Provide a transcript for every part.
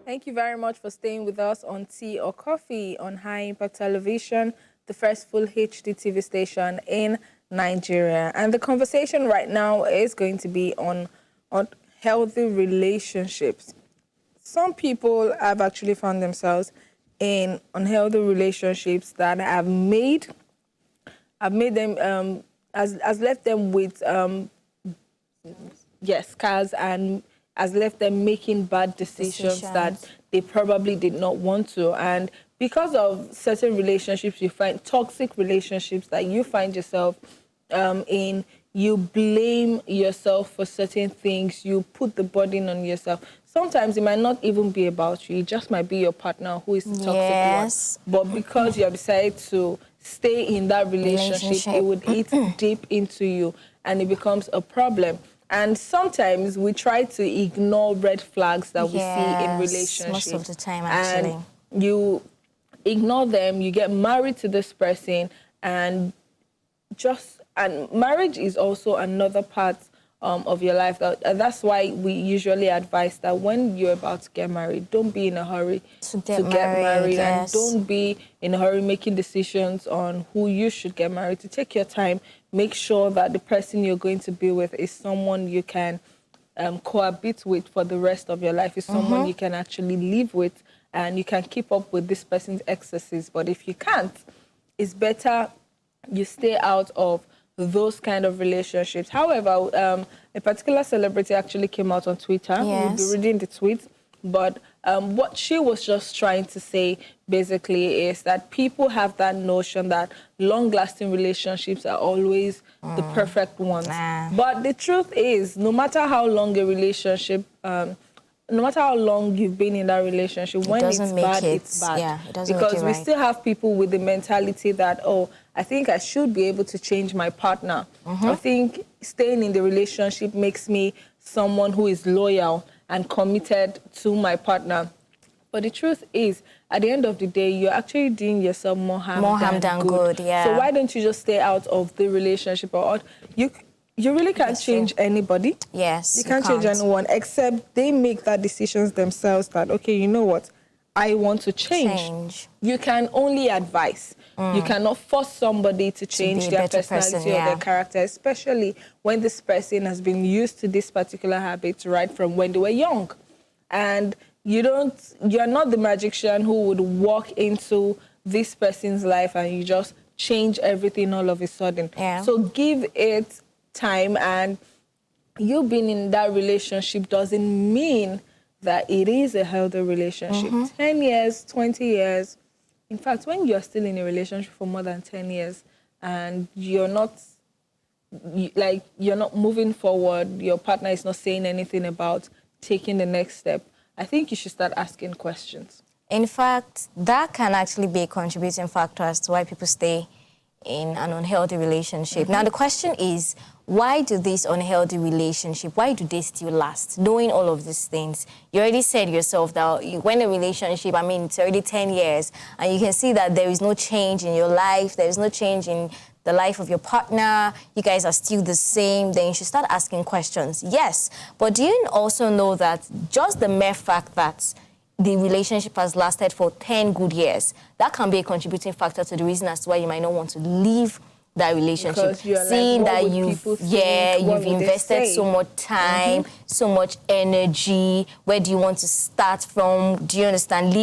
Thank you very much for staying with us on Tea or Coffee on High Impact Television, the first full HD TV station in Nigeria. And the conversation right now is going to be on healthy relationships. Some people have actually found themselves in unhealthy relationships that have made them has left them with scars, and has left them making bad decisions that they probably did not want to. And because of certain relationships, you find toxic relationships that you find yourself in, you blame yourself for certain things, you put the burden on yourself. Sometimes it might not even be about you, it just might be your partner who is the toxic one. But because you have decided to stay in that relationship, it would eat deep into you and it becomes a problem. And sometimes we try to ignore red flags that we see in relationships. Most of the time, actually. And you ignore them, you get married to this person, and marriage is also another part of your life. That's why we usually advise that when you're about to get married, don't be in a hurry to get married, and don't be in a hurry making decisions on who you should get married to. Take your time. Make sure that the person you're going to be with is someone you can cohabit with for the rest of your life, is someone you can actually live with, and you can keep up with this person's excesses. But if you can't, it's better you stay out of those kind of relationships. However, a particular celebrity actually came out on Twitter. We'll be reading the tweet. But what she was just trying to say, basically, is that people have that notion that long-lasting relationships are always the perfect ones. But the truth is, no matter how long a relationship, no matter how long you've been in that relationship, when it's bad, it's bad. Yeah, it doesn't make it because we still have people with the mentality that, oh, I think I should be able to change my partner. I think staying in the relationship makes me someone who is loyal and committed to my partner. But the truth is, at the end of the day, you're actually doing yourself more harm than good. Yeah. So why don't you just stay out of the relationship? Or you really can't change anybody. Yes, you can't change anyone, except they make that decisions themselves that, okay, you know what, I want to change. You can only advise. You cannot force somebody to change their personality or their character, especially when this person has been used to this particular habit right from when they were young. And you're not the magician who would walk into this person's life and you just change everything all of a sudden. So give it time, and you being in that relationship doesn't mean that it is a healthy relationship. 10 years, 20 years. In fact, when you're still in a relationship for more than 10 years and you're not moving forward, your partner is not saying anything about taking the next step, I think you should start asking questions. In fact, that can actually be a contributing factor as to why people stay in an unhealthy relationship. Now, the question is, why do this unhealthy relationship, why do they still last? Knowing all of these things, you already said yourself that when a relationship, I mean, it's already 10 years, and you can see that there is no change in your life, there is no change in the life of your partner, you guys are still the same, then you should start asking questions. Yes, but do you also know that just the mere fact that the relationship has lasted for 10 good years, that can be a contributing factor to the reason as to why you might not want to leave that relationship. Seeing that you've invested so much time, so much energy, where do you want to start from? Do you understand?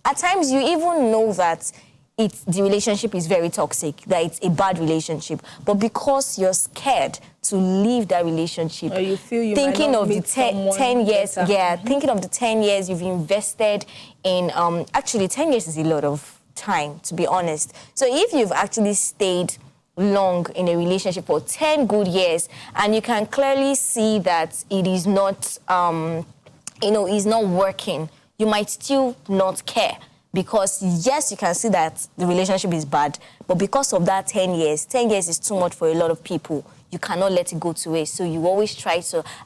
At times you even know that the relationship is very toxic, that it's a bad relationship, but because you're scared to leave that relationship, or you feel you thinking might not of the meet 10 years, thinking of the 10 years you've invested in, actually 10 years is a lot of time, to be honest. So if you've actually stayed long in a relationship for 10 good years, and you can clearly see that it is not, is not working, you might still not care. Because, yes, you can see that the relationship is bad, but because of that 10 years is too much for a lot of people. You cannot let it go to waste. So you always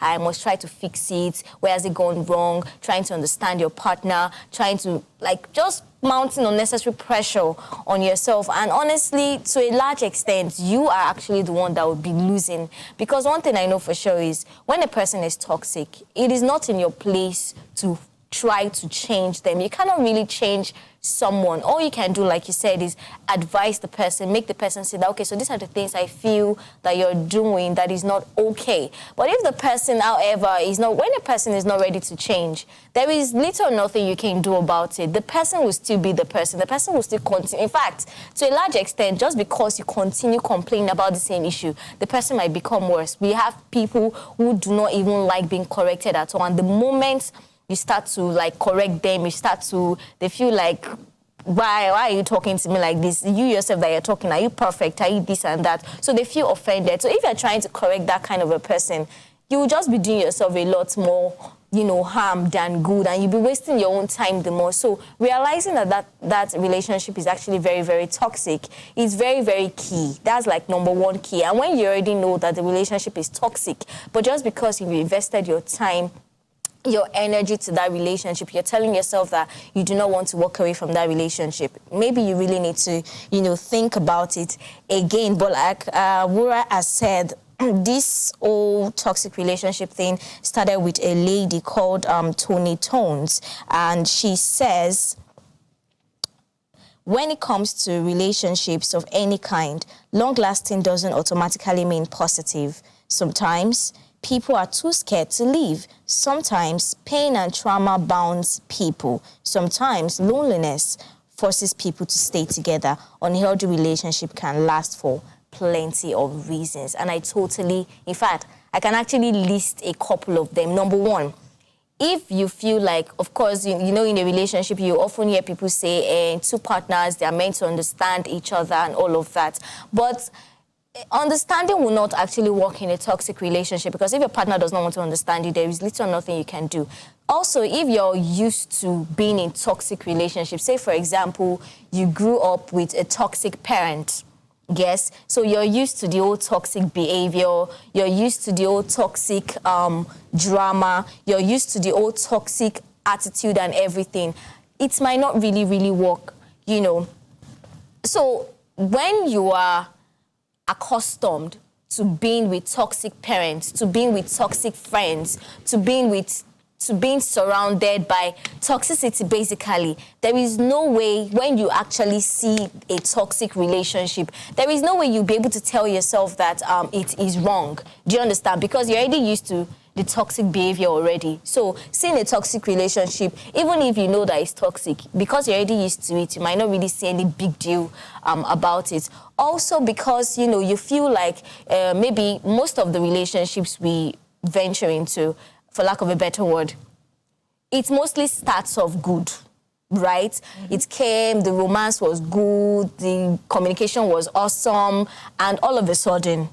I must try to fix it. Where has it gone wrong? Trying to understand your partner, trying to, just mounting unnecessary pressure on yourself. And honestly, to a large extent, you are actually the one that will be losing. Because one thing I know for sure is when a person is toxic, it is not in your place to try to change them. You cannot really change someone. All you can do, like you said, is advise the person, make the person say that, okay, so these are the things I feel that you're doing that is not okay. But if the person, however, when a person is not ready to change, there is little or nothing you can do about it. The person will still be the person. The person will still continue. In fact, to a large extent, just because you continue complaining about the same issue, the person might become worse. We have people who do not even like being corrected at all. And the moment you start to like correct them, they feel like, why are you talking to me like this? You yourself that you're talking, are you perfect? Are you this and that? So they feel offended. So if you're trying to correct that kind of a person, you will just be doing yourself a lot more, harm than good, and you'll be wasting your own time the more. So realizing that relationship is actually very, very toxic is very, very key. That's like number one key. And when you already know that the relationship is toxic, but just because you've invested your time, your energy to that relationship, you're telling yourself that you do not want to walk away from that relationship, maybe you really need to, think about it again. But like Wura has said, this whole toxic relationship thing started with a lady called Toni Tones, and she says, when it comes to relationships of any kind, long-lasting doesn't automatically mean positive. Sometimes people are too scared to leave. Sometimes pain and trauma bounds people. Sometimes loneliness forces people to stay together. Unhealthy relationship can last for plenty of reasons. And in fact, I can actually list a couple of them. Number one, if you feel like, of course, in a relationship, you often hear people say, two partners, they are meant to understand each other and all of that. But understanding will not actually work in a toxic relationship, because if your partner does not want to understand you, there is little or nothing you can do. Also, if you're used to being in toxic relationships, say, for example, you grew up with a toxic parent, yes, so you're used to the old toxic behavior, you're used to the old toxic drama, you're used to the old toxic attitude and everything, it might not really, really work, So when you are accustomed to being with toxic parents, to being with toxic friends, to being surrounded by toxicity, basically, there is no way, when you actually see a toxic relationship, there is no way you'll be able to tell yourself that it is wrong. Do you understand? Because you're already used to the toxic behavior already. So seeing a toxic relationship, even if you know that it's toxic, because you're already used to it, you might not really see any big deal about it. Also because, you feel like maybe most of the relationships we venture into, for lack of a better word, it mostly starts off good, right? Mm-hmm. It came, the romance was good, the communication was awesome, and all of a sudden,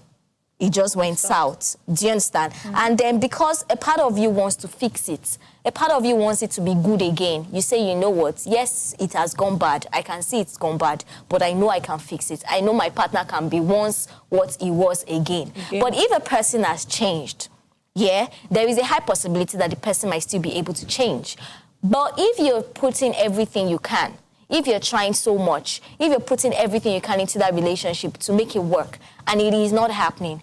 it just went south. Do you understand? Mm-hmm. And then because a part of you wants to fix it, a part of you wants it to be good again, you say, you know what, yes, it has gone bad. I can see it's gone bad, but I know I can fix it. I know my partner can be once what he was again. But if a person has changed, there is a high possibility that the person might still be able to change. But if you're putting everything you can, if you're trying so much, if you're putting everything you can into that relationship to make it work, and it is not happening,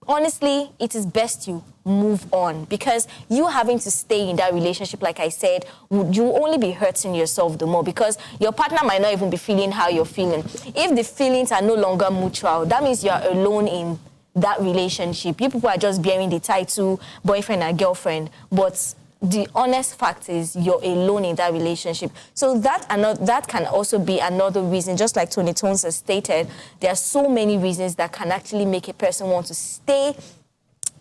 honestly, it is best you move on, because you having to stay in that relationship, like I said, you will only be hurting yourself the more, because your partner might not even be feeling how you're feeling. If the feelings are no longer mutual, that means you're alone in that relationship. You people are just bearing the title boyfriend and girlfriend, but the honest fact is you're alone in that relationship. So that can also be another reason. Just like Toni Tones has stated, there are so many reasons that can actually make a person want to stay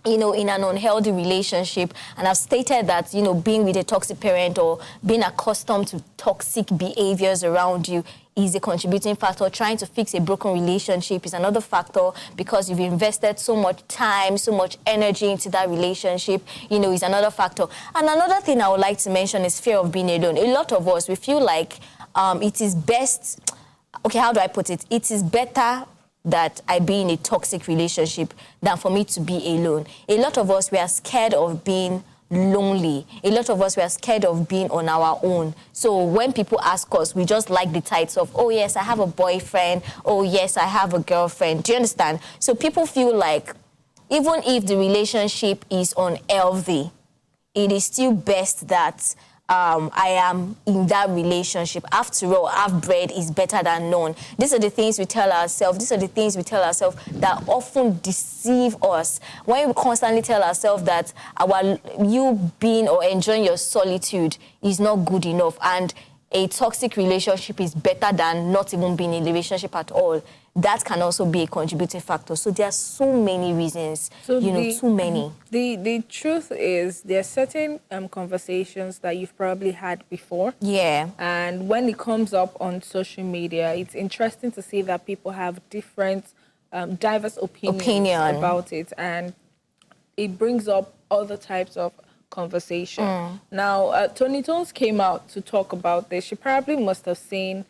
in an unhealthy relationship. And I've stated that, being with a toxic parent or being accustomed to toxic behaviors around you is a contributing factor. Trying to fix a broken relationship is another factor, because you've invested so much time, so much energy into that relationship, is another factor. And another thing I would like to mention is fear of being alone. A lot of us, we feel like it is best, okay, how do I put it? It is better that I be in a toxic relationship than for me to be alone. A lot of us, we are scared of being lonely. A lot of us, we are scared of being on our own. So when people ask us, we just like the title of, oh yes, I have a boyfriend. Oh yes, I have a girlfriend. Do you understand? So people feel like even if the relationship is unhealthy, it is still best that I am in that relationship. After all, half bread is better than none. These are the things we tell ourselves. These are the things we tell ourselves that often deceive us. When we constantly tell ourselves that you being or enjoying your solitude is not good enough, and a toxic relationship is better than not even being in a relationship at all, that can also be a contributing factor. So there are so many reasons, too many. The truth is there are certain conversations that you've probably had before. Yeah. And when it comes up on social media, it's interesting to see that people have different, diverse opinions about it. And it brings up other types of conversation. Now, Tony Tones came out to talk about this. She probably must have seen,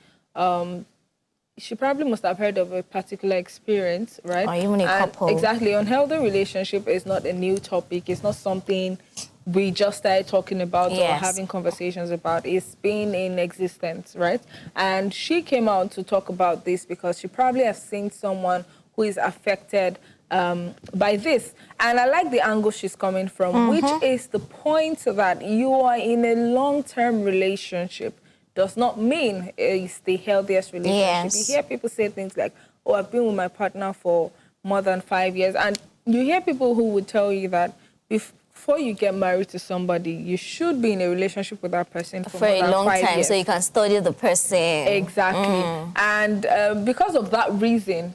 she probably must have heard of a particular experience, right? Or even a couple. Exactly. Unhealthy relationship is not a new topic. It's not something we just started talking about or having conversations about. It's been in existence, right? And she came out to talk about this because she probably has seen someone who is affected by this. And I like the angle she's coming from, which is the point that you are in a long-term relationship does not mean it's the healthiest relationship. Yes. You hear people say things like, oh, I've been with my partner for more than 5 years. And you hear people who would tell you that before you get married to somebody, you should be in a relationship with that person for more a than long 5 time, years. so you can study the person. Exactly. And because of that reason,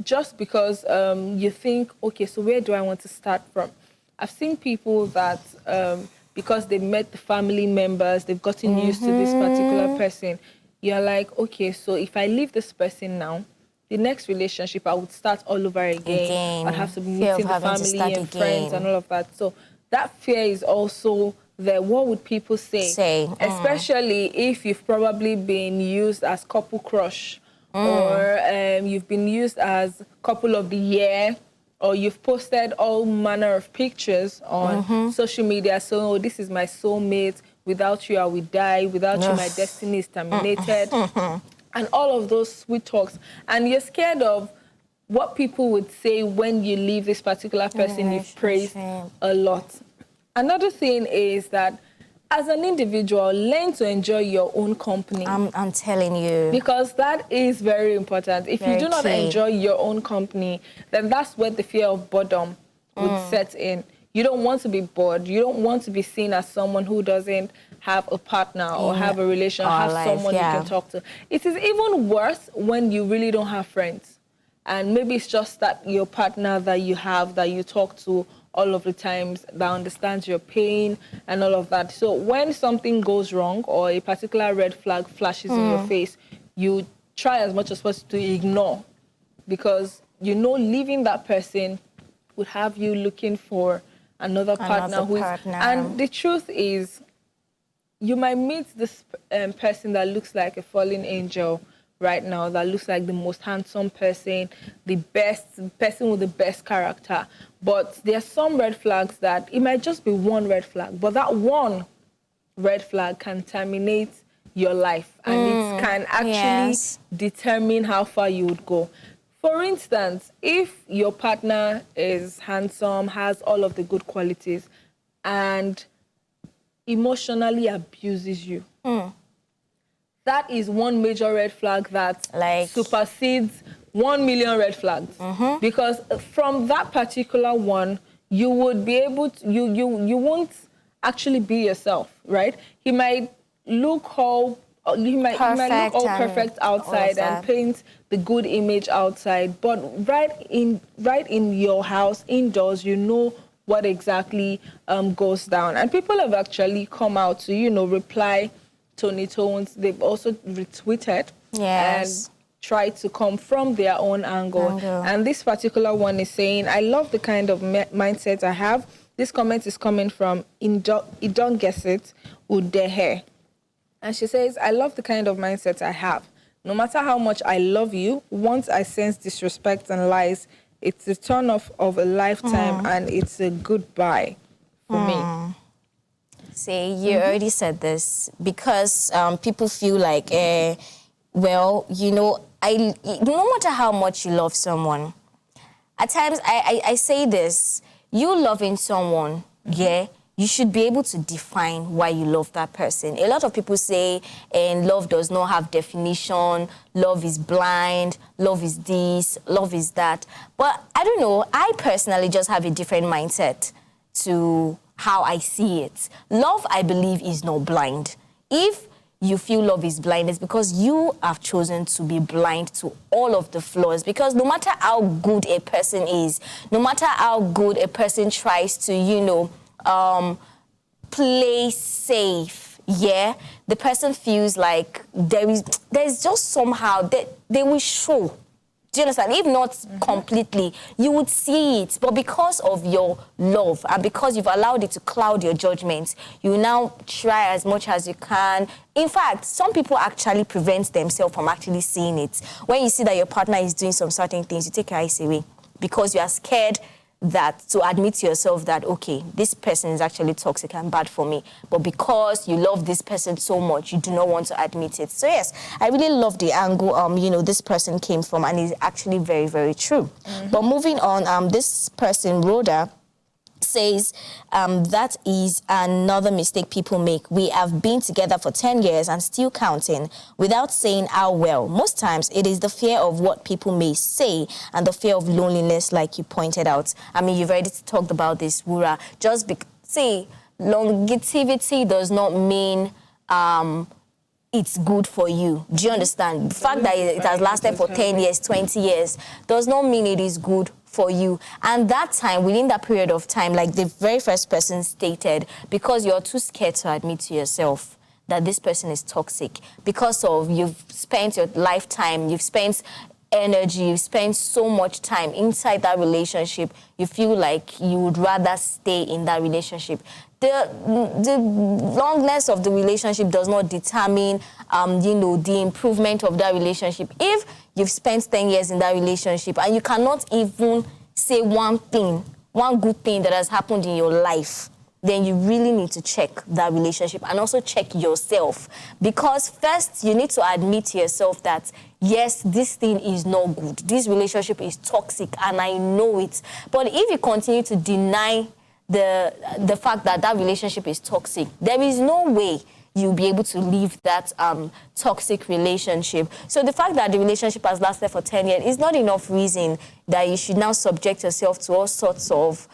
just because you think, okay, so where do I want to start from? I've seen people that because they met the family members, they've gotten used to this particular person. You're like, okay, so if I leave this person now, the next relationship, I would start all over again. I'd have to be meeting the family and friends and all of that. So that fear is also there. What would people say? Especially if you've probably been used as couple crush or you've been used as couple of the year, or you've posted all manner of pictures on social media. So, oh, this is my soulmate. Without you, I will die. Without you, my destiny is terminated. And all of those sweet talks. And you're scared of what people would say when you leave this particular person you've praised a lot. Another thing is that as an individual, learn to enjoy your own company. I'm telling you. Because that is very important. If you do not enjoy your own company, then that's where the fear of boredom would set in. You don't want to be bored. You don't want to be seen as someone who doesn't have a partner or have a relation, have someone you can talk to. It is even worse when you really don't have friends. And maybe it's just that your partner that you have, that you talk to all of the times, that understands your pain and all of that. So when something goes wrong or a particular red flag flashes in your face, you try as much as possible to ignore, because you know leaving that person would have you looking for another partner. And the truth is, you might meet this person that looks like a fallen angel right now, that looks like the most handsome person, the best person with the best character. But there are some red flags that it might just be one red flag, but that one red flag can terminate your life, and it can actually determine how far you would go. For instance, if your partner is handsome, has all of the good qualities, and emotionally abuses you, that is one major red flag that supersedes 1 million red flags. Because from that particular one, you would be able to, you won't actually be yourself, right? He might look all perfect outside and paint the good image outside, but right in your house, indoors, you know what exactly goes down. And people have actually come out to, reply Tony Tones. They've also retweeted and tried to come from their own angle. And this particular one is saying, I love the kind of mindset I have. This comment is coming from Idon Gesit Udehe. And she says, I love the kind of mindset I have. No matter how much I love you, once I sense disrespect and lies, it's a turn off of a lifetime and it's a goodbye for me. See, you already said this because people feel like, no matter how much you love someone, at times I say this, you loving someone, you should be able to define why you love that person. A lot of people say, and love does not have definition, love is blind, love is this, love is that. But I don't know, I personally just have a different mindset to how I see it. Love, I believe, is not blind. If you feel love is blind, it's because you have chosen to be blind to all of the flaws. Because no matter how good a person is, no matter how good a person tries to, play safe, the person feels like there's just somehow that they will show. Do you understand? If not completely, you would see it. But because of your love and because you've allowed it to cloud your judgments, you now try as much as you can. In fact, some people actually prevent themselves from actually seeing it. When you see that your partner is doing some certain things, you take your eyes away because you are scared that to admit to yourself that, okay, this person is actually toxic and bad for me. But because you love this person so much, you do not want to admit it. So yes, I really love the angle, this person came from, and it's actually very, very true. But moving on, this person, Rhoda, says that is another mistake people make. We have been together for 10 years and still counting without saying how well. Most times it is the fear of what people may say and the fear of loneliness, like you pointed out. I mean, you've already talked about this, Wura. See, longevity does not mean it's good for you. Do you understand? The fact that it has lasted for 10 years, 20 years does not mean it is good for you. And that time, within that period of time, like the very first person stated, because you're too scared to admit to yourself that this person is toxic, because of you've spent your lifetime, you've spent energy, you've spent so much time inside that relationship, you feel like you would rather stay in that relationship. The longness of the relationship does not determine, the improvement of that relationship. If you've spent 10 years in that relationship and you cannot even say one good thing that has happened in your life, then you really need to check that relationship and also check yourself. Because first, you need to admit to yourself that, yes, this thing is not good. This relationship is toxic and I know it. But if you continue to deny the fact that that relationship is toxic, there is no way you'll be able to leave that toxic relationship. So the fact that the relationship has lasted for 10 years is not enough reason that you should now subject yourself to all sorts of,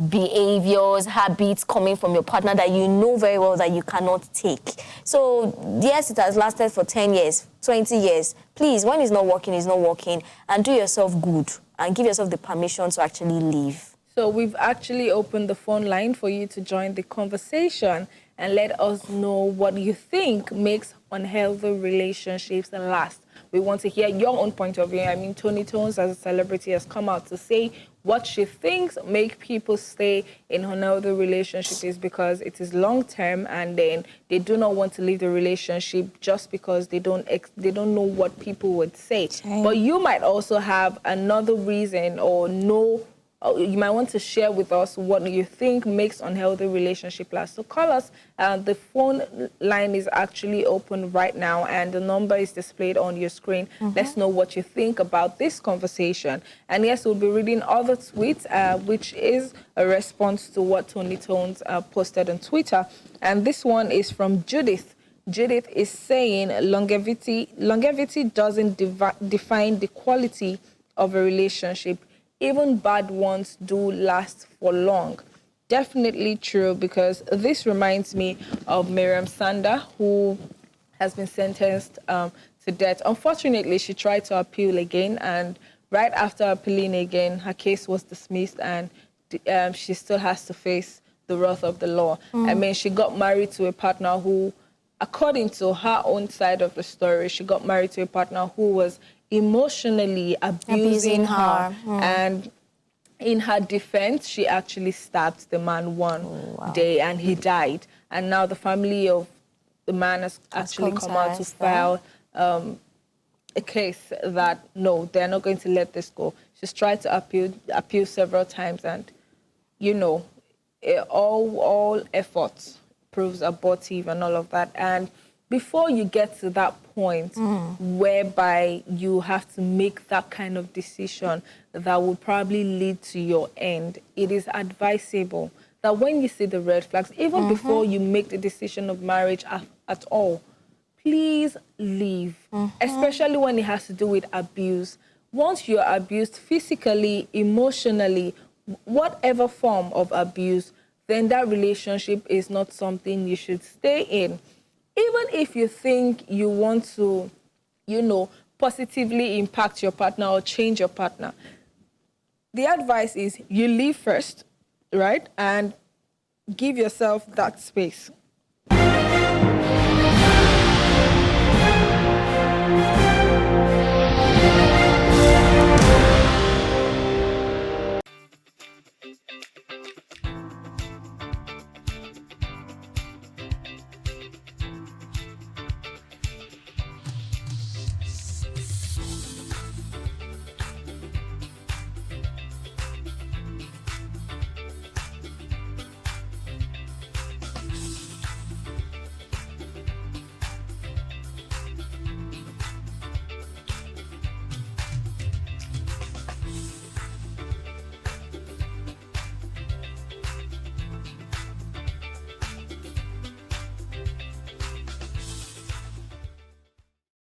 behaviors, habits coming from your partner that you know very well that you cannot take. So yes, it has lasted for 10 years, 20 years. Please, when it's not working, it's not working. And do yourself good and give yourself the permission to actually leave. So we've actually opened the phone line for you to join the conversation and let us know what you think makes unhealthy relationships last. We want to hear your own point of view. I mean, Toni Tones, as a celebrity, has come out to say what she thinks make people stay in unhealthy relationships is because it is long-term, and then they do not want to leave the relationship just because they don't know what people would say. Okay. But you might also have another reason or you might want to share with us what you think makes unhealthy relationship last. So call us. The phone line is actually open right now, and the number is displayed on your screen. Let's know what you think about this conversation. And yes, we'll be reading other tweets, which is a response to what Toni Tones posted on Twitter. And this one is from Judith. Judith is saying longevity doesn't define the quality of a relationship. Even bad ones do last for long. Definitely true, because this reminds me of Miriam Sander, who has been sentenced to death. Unfortunately, she tried to appeal again, and right after appealing again, her case was dismissed, and she still has to face the wrath of the law. I mean, she got married to a partner who, according to her own side of the story, she got married to a partner who was emotionally abusing her. And in her defense, she actually stabbed the man one day and he died. And now the family of the man has actually come out to file a case that, no, they're not going to let this go. She's tried to appeal several times, and, all efforts proves abortive and all of that. And before you get to that point whereby you have to make that kind of decision that will probably lead to your end, it is advisable that when you see the red flags, even before you make the decision of marriage at all, please leave, especially when it has to do with abuse. Once you're abused physically, emotionally, whatever form of abuse, then that relationship is not something you should stay in. Even if you think you want to, positively impact your partner or change your partner, the advice is you leave first, right? And give yourself that space.